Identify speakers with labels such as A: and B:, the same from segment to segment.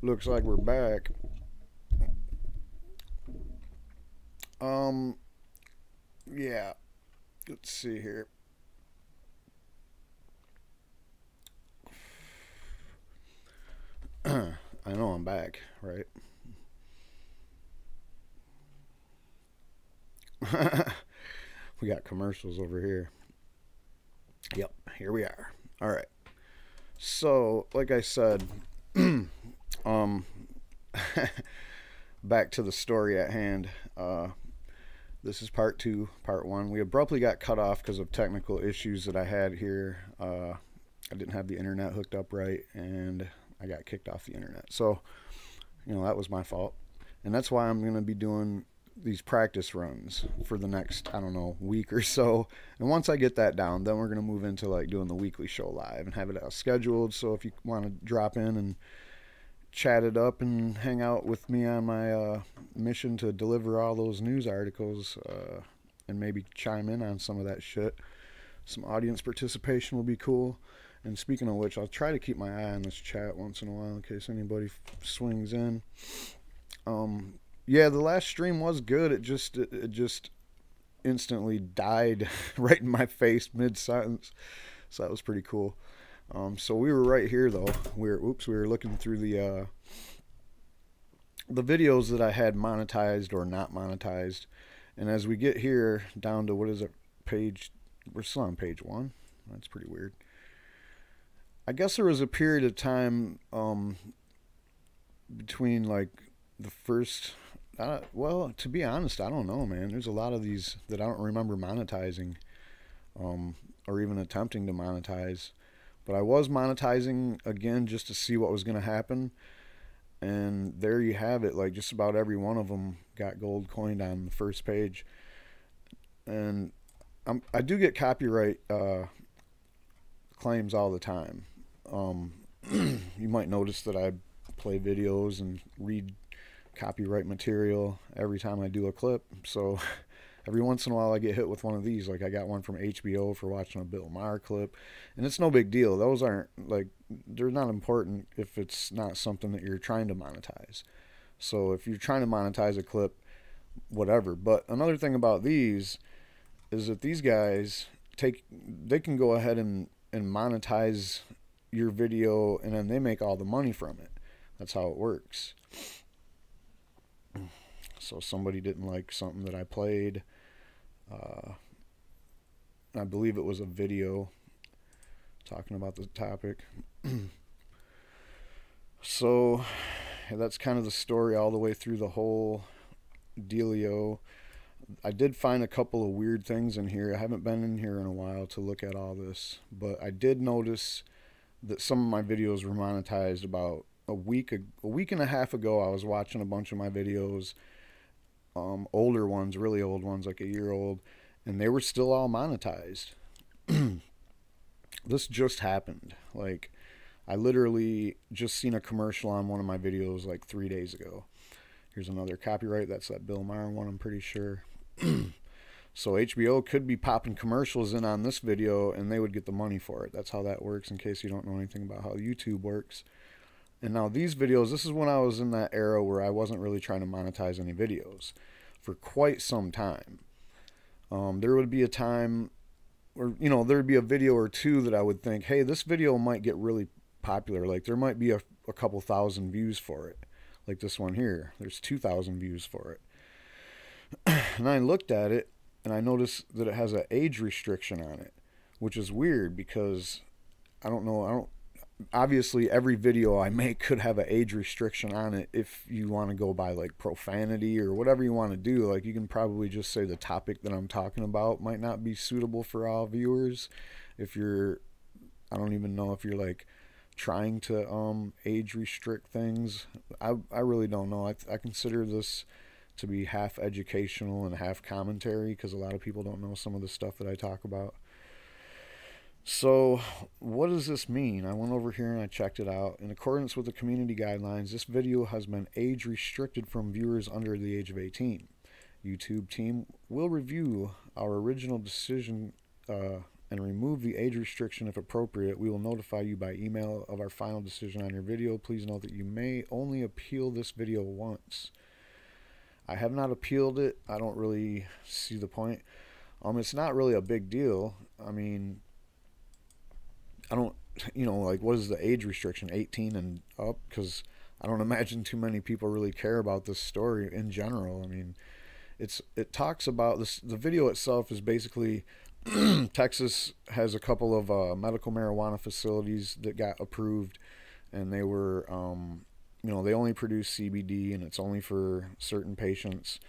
A: Looks like we're back. Um, yeah. Let's see here. I know I'm back, right? We got commercials over here. Yep, here we are. All right. So, like I said, um, back to the story at hand. This is part two. Part one. We abruptly got cut off because of technical issues that I had here. I didn't have the internet hooked up right, and I got kicked off the internet. So, that was my fault. And that's why I'm going to be doing these practice runs for the next, I don't know, week or so. And once I get that down, then we're going to move into like doing the weekly show live and have it scheduled. So if you want to drop in and chat it up and hang out with me on my mission to deliver all those news articles and maybe chime in on some of that shit, some audience participation will be cool. And speaking of which, I'll try to keep my eye on this chat once in a while in case anybody swings in. Yeah, the last stream was good. It just instantly died right in my face mid sentence, so that was pretty cool. So we were right here though. We were looking through the videos that I had monetized or not monetized, and as we get here down to what is it, page? We're still on page one. That's pretty weird. I guess there was a period of time between like the first. Well, to be honest, I don't know, man. There's a lot of these that I don't remember monetizing, or even attempting to monetize. But I was monetizing again just to see what was going to happen, and there you have it. Like just about every one of them got gold coined on the first page, and I do get copyright claims all the time. Um, you might notice that I play videos and read copyright material every time I do a clip. So every once in a while I get hit with one of these. Like I got one from HBO for watching a Bill Maher clip, and it's no big deal. Those aren't like, they're not important if it's not something that you're trying to monetize. So if you're trying to monetize a clip, whatever. But another thing about these is that these guys they can go ahead and monetize your video, and then they make all the money from it. That's how it works. So somebody didn't like something that I played. Uh, I believe it was a video talking about the topic. So that's kind of the story all the way through the whole dealio. I did find a couple of weird things in here. I haven't been in here in a while to look at all this, but I did notice that some of my videos were monetized about a week and a half ago. I was watching a bunch of my videos, older ones, really old ones, like a year old, and they were still all monetized. This just happened. Like, I literally just seen a commercial on one of my videos like 3 days ago. Here's another copyright. That's that Bill Maher one, I'm pretty sure. So HBO could be popping commercials in on this video and they would get the money for it. That's how that works, in case you don't know anything about how YouTube works. And now these videos, this is when I was in that era where I wasn't really trying to monetize any videos for quite some time. There would be a time, or there'd be a video or two that I would think, hey, this video might get really popular. Like there might be a couple thousand views for it. Like this one here, there's 2,000 views for it. And I looked at it and I noticed that it has an age restriction on it, which is weird because I don't know, obviously every video I make could have an age restriction on it if you want to go by like profanity or whatever you want to do. Like you can probably just say the topic that I'm talking about might not be suitable for all viewers. If you're, I don't even know if you're like trying to age restrict things. I really don't know. I consider this to be half educational and half commentary because a lot of people don't know some of the stuff that I talk about. So what does this mean? I went over here and I checked it out. In accordance with the community guidelines, this video has been age restricted from viewers under the age of 18. YouTube team will review our original decision and remove the age restriction if appropriate. We will notify you by email of our final decision on your video. Please note that you may only appeal this video once. I have not appealed it. I don't really see the point. It's not really a big deal. I mean, I don't, like, what is the age restriction? 18 and up? Because I don't imagine too many people really care about this story in general. I mean, it talks about this. The video itself is basically Texas has a couple of medical marijuana facilities that got approved, and they were, they only produce CBD, and it's only for certain patients.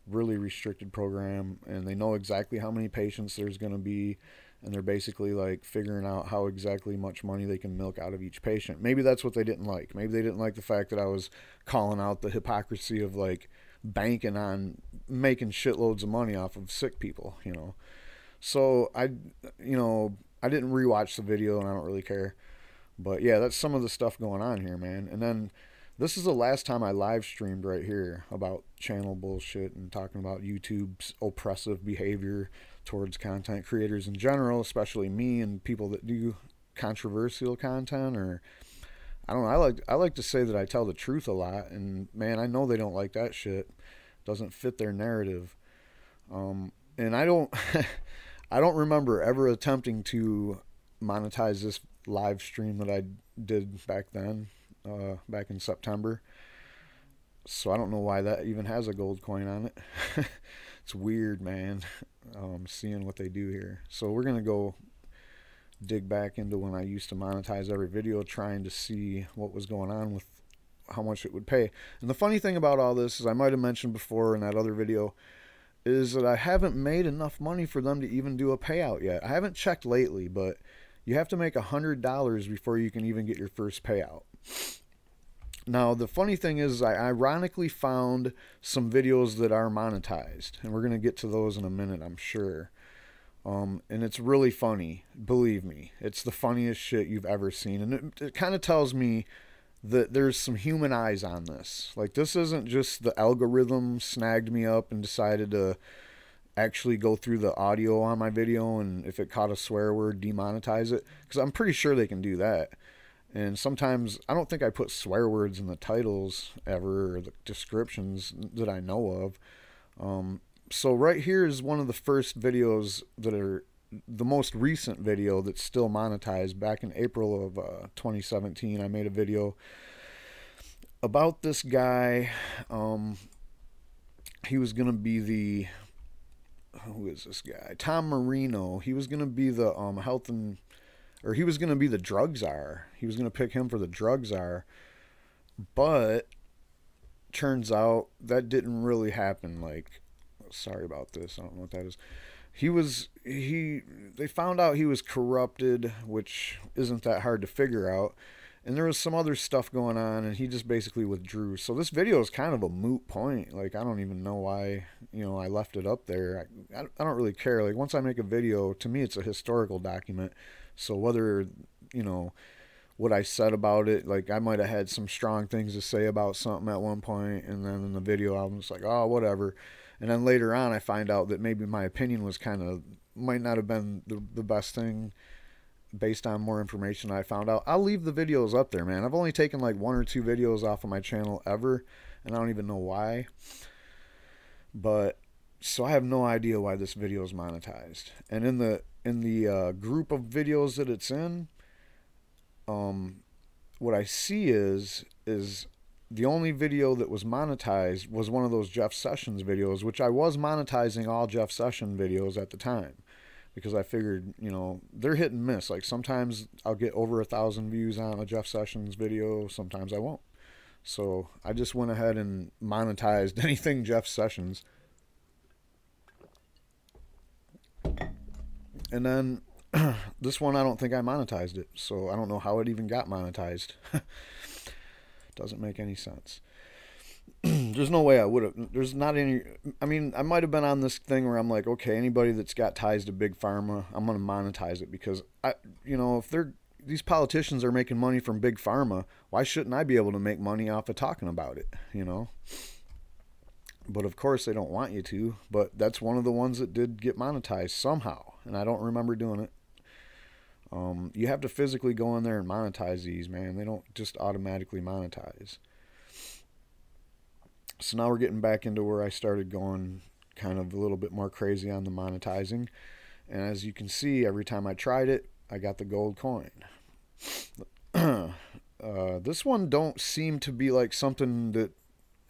A: Really restricted program, and they know exactly how many patients there's going to be, and they're basically like figuring out how exactly much money they can milk out of each patient. Maybe that's what they didn't like. Maybe they didn't like the fact that I was calling out the hypocrisy of like banking on making shitloads of money off of sick people, So I didn't rewatch the video, and I don't really care. But yeah, that's some of the stuff going on here, man. And then this is the last time I live streamed right here about channel bullshit and talking about YouTube's oppressive behavior towards content creators in general, especially me and people that do controversial content. Or I don't know, I like to say that I tell the truth a lot, and man, I know they don't like that shit. It doesn't fit their narrative. And I don't I don't remember ever attempting to monetize this live stream that I did back then. Back in September. So I don't know why that even has a gold coin on it. It's weird, man, seeing what they do here. So we're going to go dig back into when I used to monetize every video, trying to see what was going on with how much it would pay. And the funny thing about all this is, I might have mentioned before in that other video, is that I haven't made enough money for them to even do a payout yet. I haven't checked lately, but you have to make $100 before you can even get your first payout. Now, the funny thing is, I ironically found some videos that are monetized, and we're going to get to those in a minute, I'm sure. And it's really funny, believe me. It's the funniest shit you've ever seen, and it kind of tells me that there's some human eyes on this. Like, this isn't just the algorithm snagged me up and decided to actually go through the audio on my video, and if it caught a swear word, demonetize it, because I'm pretty sure they can do that. And sometimes, I don't think I put swear words in the titles ever, or the descriptions that I know of. So right here is one of the first videos that are the most recent video that's still monetized. Back in April of 2017, I made a video about this guy. He was going to be the... Who is this guy? Tom Marino. He was going to be the he was going to be the drug czar. He was going to pick him for the drug czar. But turns out that didn't really happen. Like, sorry about this. I don't know what that is. They found out he was corrupted, which isn't that hard to figure out. And there was some other stuff going on, and he just basically withdrew. So this video is kind of a moot point. Like, I don't even know why, I left it up there. I don't really care. Like, once I make a video, to me, it's a historical document. So whether, what I said about it, like, I might have had some strong things to say about something at one point, and then in the video, I'm just like, oh, whatever. And then later on, I find out that maybe my opinion was might not have been the best thing based on more information I found out. I'll leave the videos up there, man. I've only taken like 1 or 2 videos off of my channel ever, and I don't even know why. But so I have no idea why this video is monetized. And in the group of videos that it's in, what I see is the only video that was monetized was one of those Jeff Sessions videos, which I was monetizing all Jeff Sessions videos at the time, because I figured, they're hit and miss. Like, sometimes I'll get over 1,000 views on a Jeff Sessions video, sometimes I won't. So I just went ahead and monetized anything Jeff Sessions. And then this one, I don't think I monetized it, so I don't know how it even got monetized. Doesn't make any sense. There's no way I would have. There's not any. I mean, I might have been on this thing where I'm like, okay, anybody that's got ties to Big Pharma, I'm going to monetize it, because if these politicians are making money from Big Pharma, why shouldn't I be able to make money off of talking about it? But of course they don't want you to. But that's one of the ones that did get monetized somehow, and I don't remember doing it. You have to physically go in there and monetize these, man. They don't just automatically monetize. So now we're getting back into where I started going kind of a little bit more crazy on the monetizing. And as you can see, every time I tried it, I got the gold coin. This one don't seem to be like something that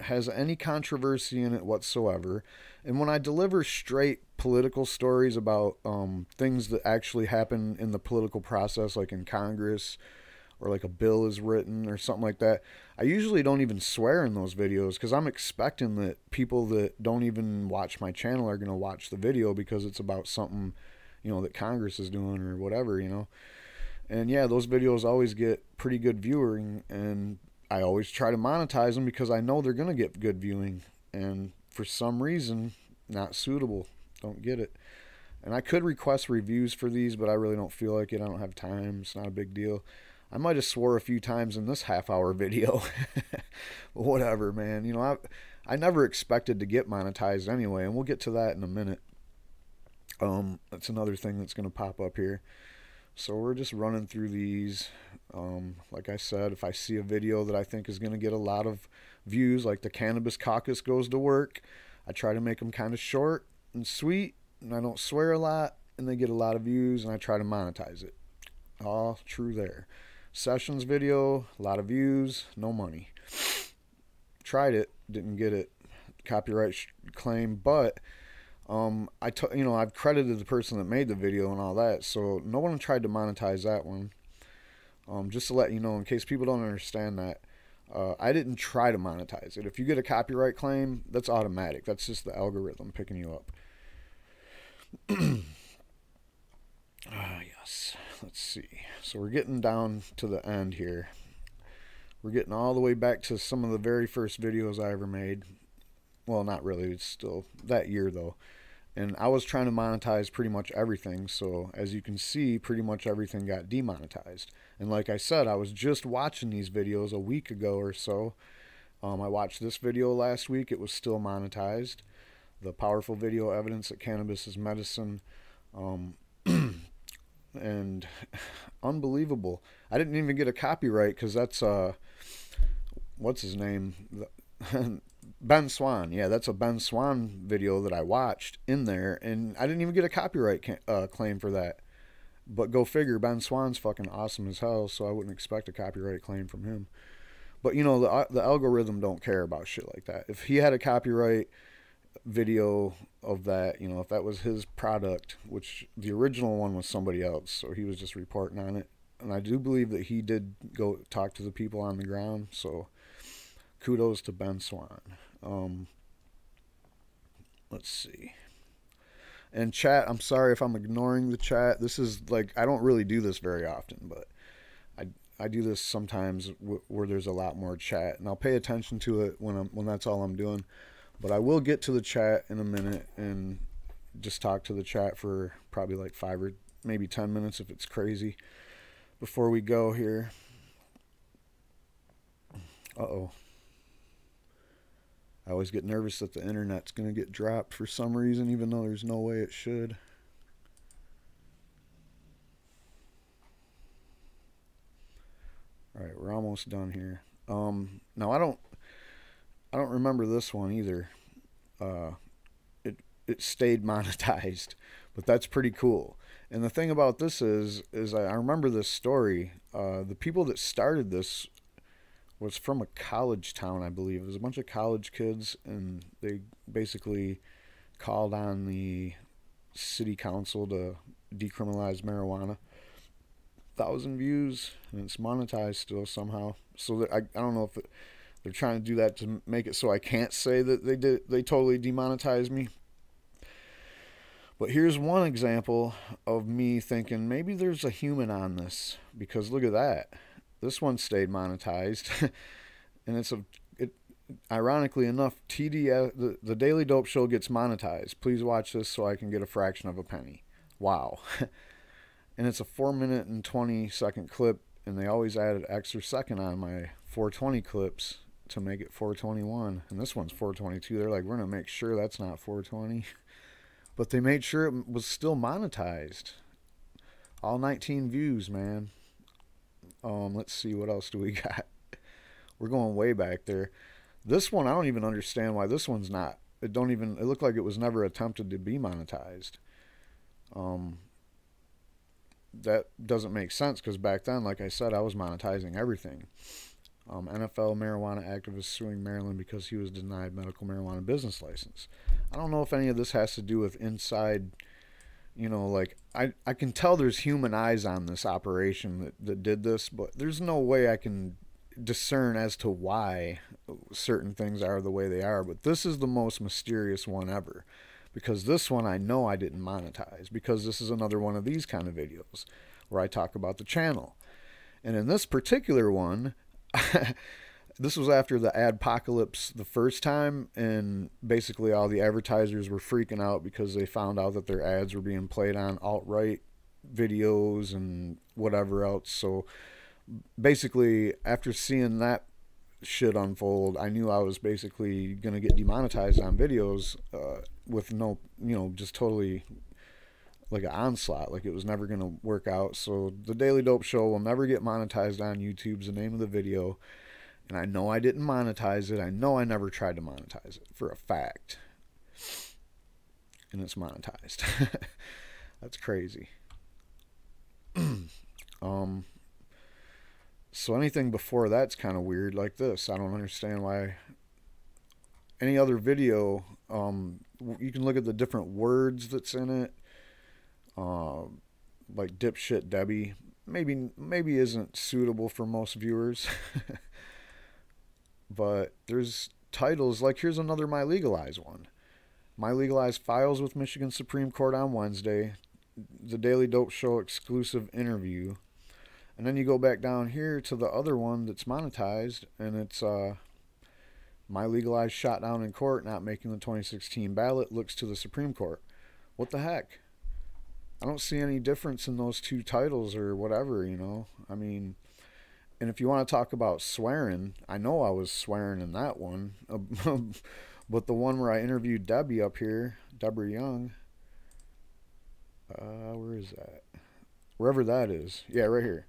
A: has any controversy in it whatsoever. And when I deliver straight political stories about things that actually happen in the political process, like in Congress, or like a bill is written or something like that, I usually don't even swear in those videos because I'm expecting that people that don't even watch my channel are going to watch the video because it's about something, you know, that Congress is doing or whatever, you know. And yeah, those videos always get pretty good viewing, and I always try to monetize them because I know they're going to get good viewing, and for some reason, not suitable. Don't get it. And I could request reviews for these, but I really don't feel like it. I don't have time. It's not a big deal. I might have swore a few times in this half-hour video. But whatever, man. You know, I never expected to get monetized anyway, and we'll get to that in a minute. That's another thing that's going to pop up here. So we're just running through these. Like I said, if I see a video that I think is going to get a lot of views, like the Cannabis Caucus Goes to Work, I try to make them kind of short and sweet, and I don't swear a lot, and they get a lot of views, and I try to monetize it. All true there. Sessions video, a lot of views, no money. Tried it, didn't get it. Copyright claim, but you know, I've credited the person that made the video and all that, so no one tried to monetize that one. Just to let you know, in case people don't understand that, I didn't try to monetize it. If you get a copyright claim, that's automatic. That's just the algorithm picking you up. Yes. Let's see. So we're getting down to the end here. We're getting all the way back to some of the very first videos I ever made. Well, not really. It's still that year, though. And I was trying to monetize pretty much everything. So as you can see, pretty much everything got demonetized. And like I said, I was just watching these videos a week ago or so. I watched this video last week. It was still monetized. The powerful video evidence that cannabis is medicine. And unbelievable. I didn't even get a copyright because that's what's his name? Ben Swan. Yeah, that's a Ben Swan video that I watched in there, and I didn't even get a copyright claim for that. But go figure, Ben Swan's fucking awesome as hell, so I wouldn't expect a copyright claim from him. But you know, the algorithm don't care about shit like that. If he had a copyright video of that, you know, if that was his product, which the original one was somebody else, so he was just reporting on it. And I do believe that he did go talk to the people on the ground, so kudos to Ben Swan. Let's see. And chat, I'm sorry if I'm ignoring the chat. This is like, I don't really do this very often, but I do this sometimes where there's a lot more chat, and I'll pay attention to it when that's all I'm doing. But I will get to the chat in a minute and just talk to the chat for probably like 5 or maybe 10 minutes if it's crazy before we go here. Uh-oh. I always get nervous that the internet's going to get dropped for some reason, even though there's no way it should. All right, we're almost done here. Now I don't remember this one either. It stayed monetized, but that's pretty cool. And the thing about this is I remember this story. The people that started this was from a college town, I believe. It was a bunch of college kids, and they basically called on the city council to decriminalize marijuana. 1,000 views, and it's monetized still somehow. So I don't know if they're trying to do that to make it so I can't say that they totally demonetized me. But here's one example of me thinking maybe there's a human on this, because look at that. This one stayed monetized, and ironically enough, TDS, the Daily Dope Show gets monetized. Please watch this so I can get a fraction of a penny. Wow. And it's a 4-minute and 20-second clip, and they always add an extra second on my 420 clips to make it 421. And this one's 422. They're like, we're going to make sure that's not 420. But they made sure it was still monetized. All 19 views, man. Let's see, what else do we got? We're going way back there. This one, I don't even understand why this one's not. It don't even. It looked like it was never attempted to be monetized. That doesn't make sense because back then, like I said, I was monetizing everything. NFL marijuana activist suing Maryland because he was denied medical marijuana business license. I don't know if any of this has to do with inside, like I can tell there's human eyes on this operation that did this, but there's no way I can discern as to why certain things are the way they are. But this is the most mysterious one ever, because this one I know I didn't monetize, because this is another one of these kind of videos where I talk about the channel. And in this particular one, this was after the adpocalypse the first time, and basically all the advertisers were freaking out because they found out that their ads were being played on alt-right videos and whatever else. So basically, after seeing that shit unfold, I knew I was basically going to get demonetized on videos with no, just totally like an onslaught. Like it was never going to work out. So the Daily Dope Show will never get monetized on YouTube's the name of the video. And I know I didn't monetize it. I know I never tried to monetize it for a fact. And it's monetized. That's crazy. So anything before that's kind of weird, like this. I don't understand why. Any other video, you can look at the different words that's in it. Like dipshit Debbie, maybe isn't suitable for most viewers. But there's titles like, here's another My Legalize one. My Legalize files with Michigan Supreme Court on Wednesday. The Daily Dope Show exclusive interview. And then you go back down here to the other one that's monetized, and it's My Legalize shot down in court, not making the 2016 ballot, looks to the Supreme Court. What the heck? I don't see any difference in those two titles or whatever, I mean, and if you want to talk about swearing, I know I was swearing in that one. But the one where I interviewed Debbie up here, Deborah Young, where is that? Wherever that is. Yeah, right here.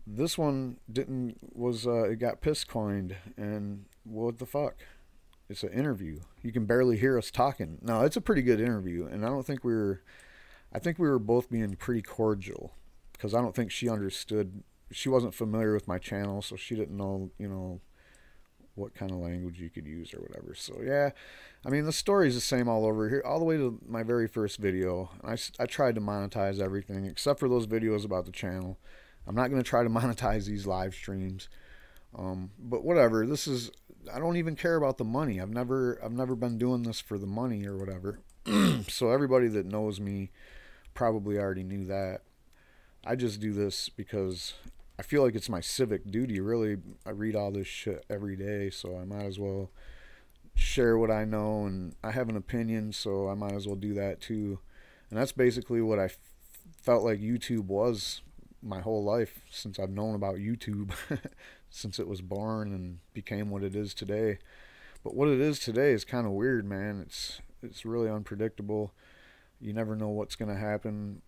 A: This one it got piss coined, and what the fuck? It's an interview. You can barely hear us talking. No, it's a pretty good interview, and I think we were both being pretty cordial, because I don't think she understood. She wasn't familiar with my channel, so she didn't know, what kind of language you could use or whatever. So yeah, I mean, the story's the same all over here, all the way to my very first video. I tried to monetize everything except for those videos about the channel. I'm not going to try to monetize these live streams. But whatever, I don't even care about the money. I've never been doing this for the money or whatever. So everybody that knows me probably already knew that. I just do this because I feel like it's my civic duty, really. I read all this shit every day, so I might as well share what I know, and I have an opinion, so I might as well do that too. And that's basically what I felt like YouTube was my whole life, since I've known about YouTube, since it was born and became what it is today. But what it is today is kind of weird, man. It's really unpredictable. You never know what's going to happen.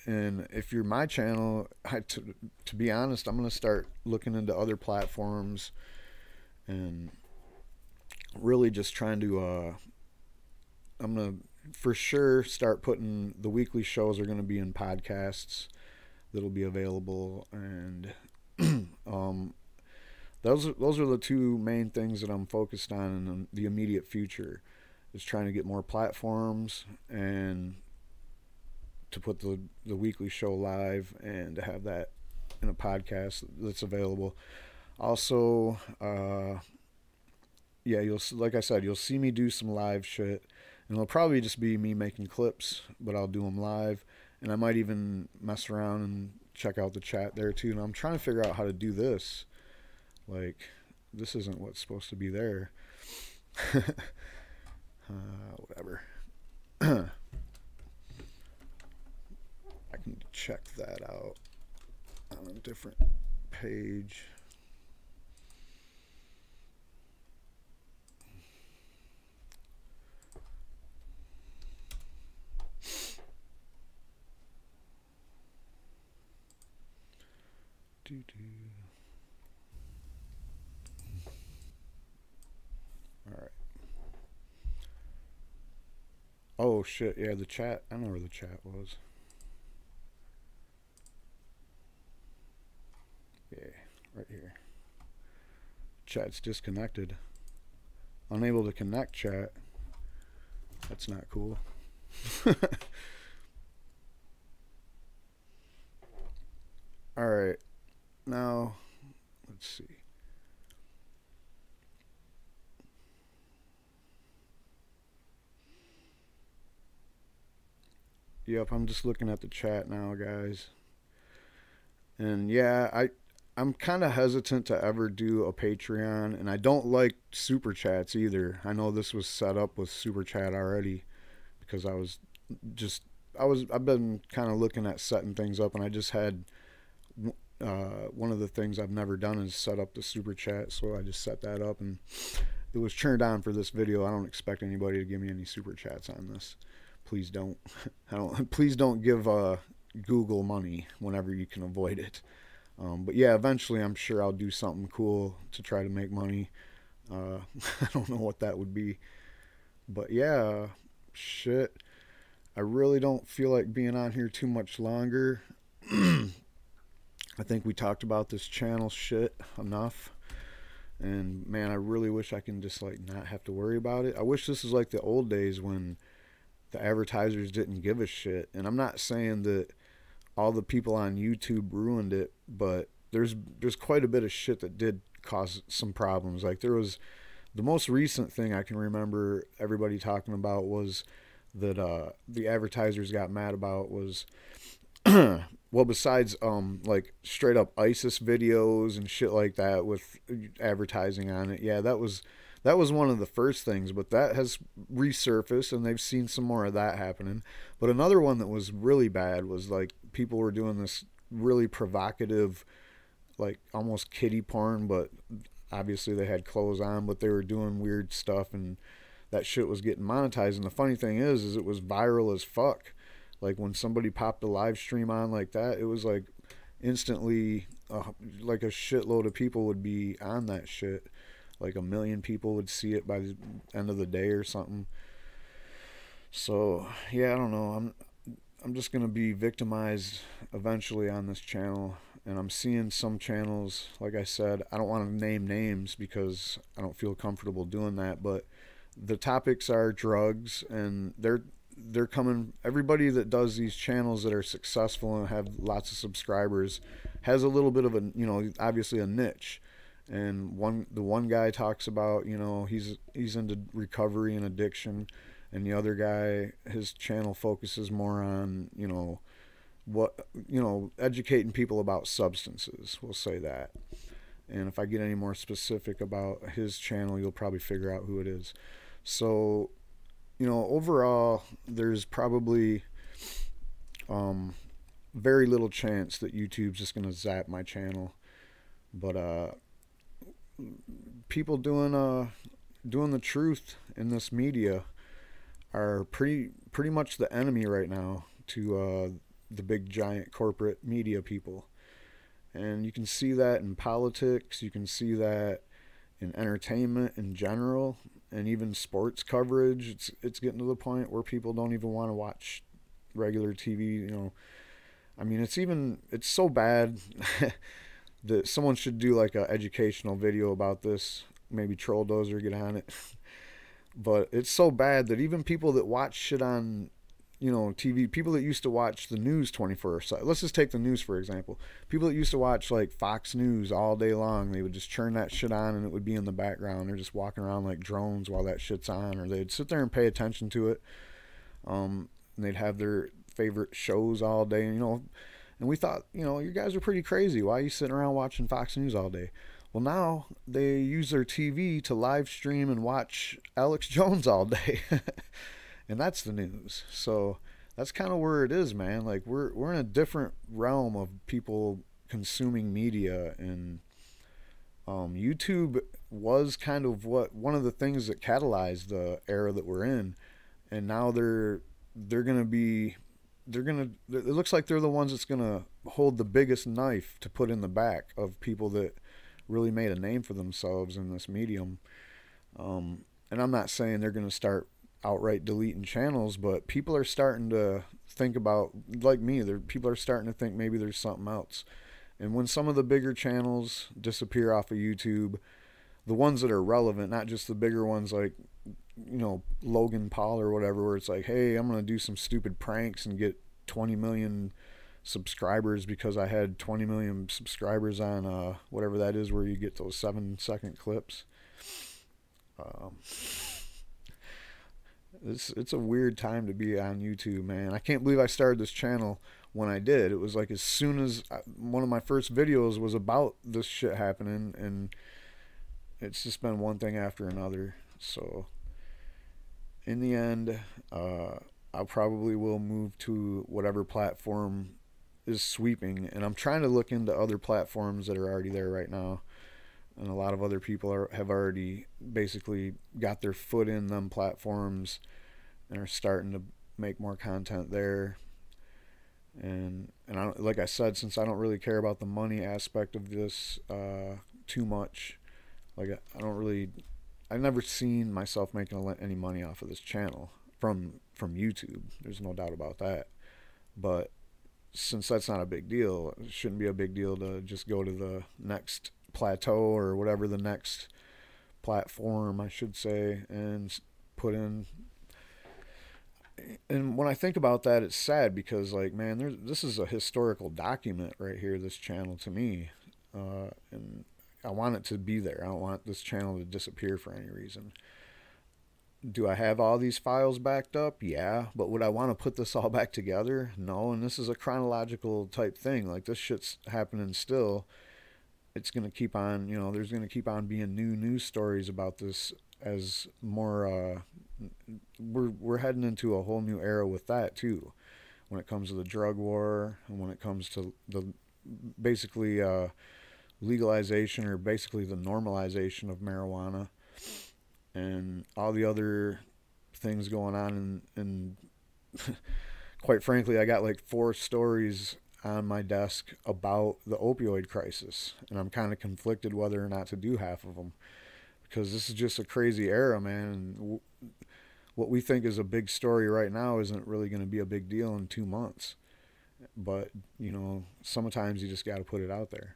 A: And if you're my channel, to be honest, I'm going to start looking into other platforms and really just trying to, I'm going to for sure start putting the weekly shows are going to be in podcasts that'll be available. And those are the two main things that I'm focused on in the immediate future, is trying to get more platforms and to put the weekly show live and to have that in a podcast that's available. Also, yeah, like I said, you'll see me do some live shit, and it'll probably just be me making clips, but I'll do them live, and I might even mess around and check out the chat there too. And I'm trying to figure out how to do this. Like, this isn't what's supposed to be there. Whatever. I can check that out on a different page. All right. Oh shit, yeah, the chat. I know where the chat was. Yeah, right here. Chat's disconnected. Unable to connect, chat. That's not cool. All right. Now, let's see. Yep, I'm just looking at the chat now, guys. And yeah, I'm kind of hesitant to ever do a Patreon, and I don't like super chats either. I know this was set up with super chat already because just I've been kind of looking at setting things up, and I just had one of the things I've never done is set up the super chat, so I just set that up, and it was turned on for this video. I don't expect anybody to give me any super chats on this. Please don't. Please don't give Google money whenever you can avoid it. But yeah, eventually I'm sure I'll do something cool to try to make money. I don't know what that would be. But yeah, shit. I really don't feel like being on here too much longer. I think we talked about this channel shit enough. And man, I really wish I can just like not have to worry about it. I wish this was like the old days when the advertisers didn't give a shit. And I'm not saying that all the people on YouTube ruined it, but there's quite a bit of shit that did cause some problems. Like there was the most recent thing I can remember everybody talking about was that the advertisers got mad about was well, besides like straight up ISIS videos and shit like that with advertising on it. Yeah, that was one of the first things, but that has resurfaced and they've seen some more of that happening. But another one that was really bad was like people were doing this really provocative, like almost kiddie porn, but obviously they had clothes on, but they were doing weird stuff and that shit was getting monetized. And the funny thing is it was viral as fuck. Like when somebody popped a live stream on like that, it was like instantly like a shitload of people would be on that shit. Like 1 million people would see it by the end of the day or something. So yeah, I don't know. I'm just gonna be victimized eventually on this channel, and I'm seeing some channels. Like I said, I don't want to name names because I don't feel comfortable doing that. But the topics are drugs, and they're coming. Everybody that does these channels that are successful and have lots of subscribers has a little bit of a, obviously a niche. And the one guy talks about, he's into recovery and addiction, and the other guy, his channel focuses more on, educating people about substances. We'll say that. And if I get any more specific about his channel, you'll probably figure out who it is. So, overall, there's probably very little chance that YouTube's just gonna zap my channel. But people doing the truth in this media are pretty much the enemy right now to the big giant corporate media people. And you can see that in politics, you can see that in entertainment in general, and even sports coverage. It's getting to the point where people don't even want to watch regular TV. I mean, it's so bad that someone should do like an educational video about this. Maybe Trolldozer get on it. But it's so bad that even people that watch shit on, TV, people that used to watch the news 24/7. Let's just take the news for example. People that used to watch like Fox News all day long, they would just turn that shit on and it would be in the background. They're just walking around like drones while that shit's on, or they'd sit there and pay attention to it. And they'd have their favorite shows all day, and we thought, you guys are pretty crazy. Why are you sitting around watching Fox News all day? Well, now they use their TV to live stream and watch Alex Jones all day. And that's the news. So that's kind of where it is, man. Like we're in a different realm of people consuming media, and YouTube was kind of one of the things that catalyzed the era that we're in. And now they're going to be they're gonna. It looks like they're the ones that's gonna hold the biggest knife to put in the back of people that really made a name for themselves in this medium. And I'm not saying they're gonna start outright deleting channels, but people are starting to think about, like me, people are starting to think maybe there's something else. And when some of the bigger channels disappear off of YouTube, the ones that are relevant, not just the bigger ones like, you know, Logan Paul or whatever, where it's like, hey, I'm gonna do some stupid pranks and get 20 million subscribers because I had 20 million subscribers on whatever that is, where you get those 7-second clips. Um, it's a weird time to be on YouTube, man. I can't believe I started this channel when I did. It was like as soon as one of my first videos was about this shit happening, and it's just been one thing after another. So in the end, I probably will move to whatever platform is sweeping, and I'm trying to look into other platforms that are already there right now. And a lot of other people have already basically got their foot in them platforms and are starting to make more content there. And like I said, since I don't really care about the money aspect of this too much, like I've never seen myself making any money off of this channel from YouTube. There's no doubt about that. But since that's not a big deal, it shouldn't be a big deal to just go to the next plateau or whatever the next platform, I should say, and put in. And when I think about that, it's sad because, like, man, this is a historical document right here, this channel, to me. And I want it to be there. I don't want this channel to disappear for any reason. Do I have all these files backed up? Yeah. But would I want to put this all back together? No. And this is a chronological type thing. Like, this shit's happening still. It's going to keep on, you know, there's going to keep on being new news stories about this as more, we're heading into a whole new era with that too, when it comes to the drug war, and when it comes to the basically legalization, or basically the normalization of marijuana, and all the other things going on. And quite frankly, I got like 4 stories on my desk about the opioid crisis, and I'm kind of conflicted whether or not to do half of them, because this is just a crazy era, man. And what we think is a big story right now isn't really going to be a big deal in 2 months. But, you know, sometimes you just got to put it out there.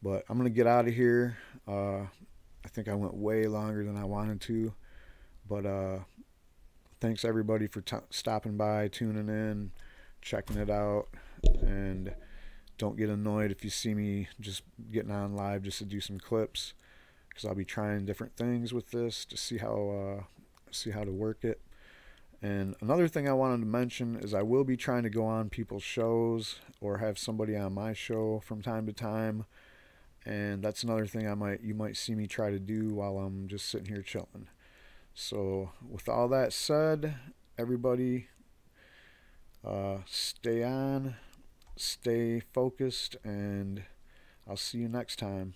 A: But I'm going to get out of here. I think I went way longer than I wanted to. But thanks everybody for stopping by, tuning in, checking it out. And don't get annoyed if you see me just getting on live just to do some clips, because I'll be trying different things with this to see how to work it. And another thing I wanted to mention is I will be trying to go on people's shows or have somebody on my show from time to time, and that's another thing you might see me try to do while I'm just sitting here chilling. So with all that said, everybody, stay on, stay focused, and I'll see you next time.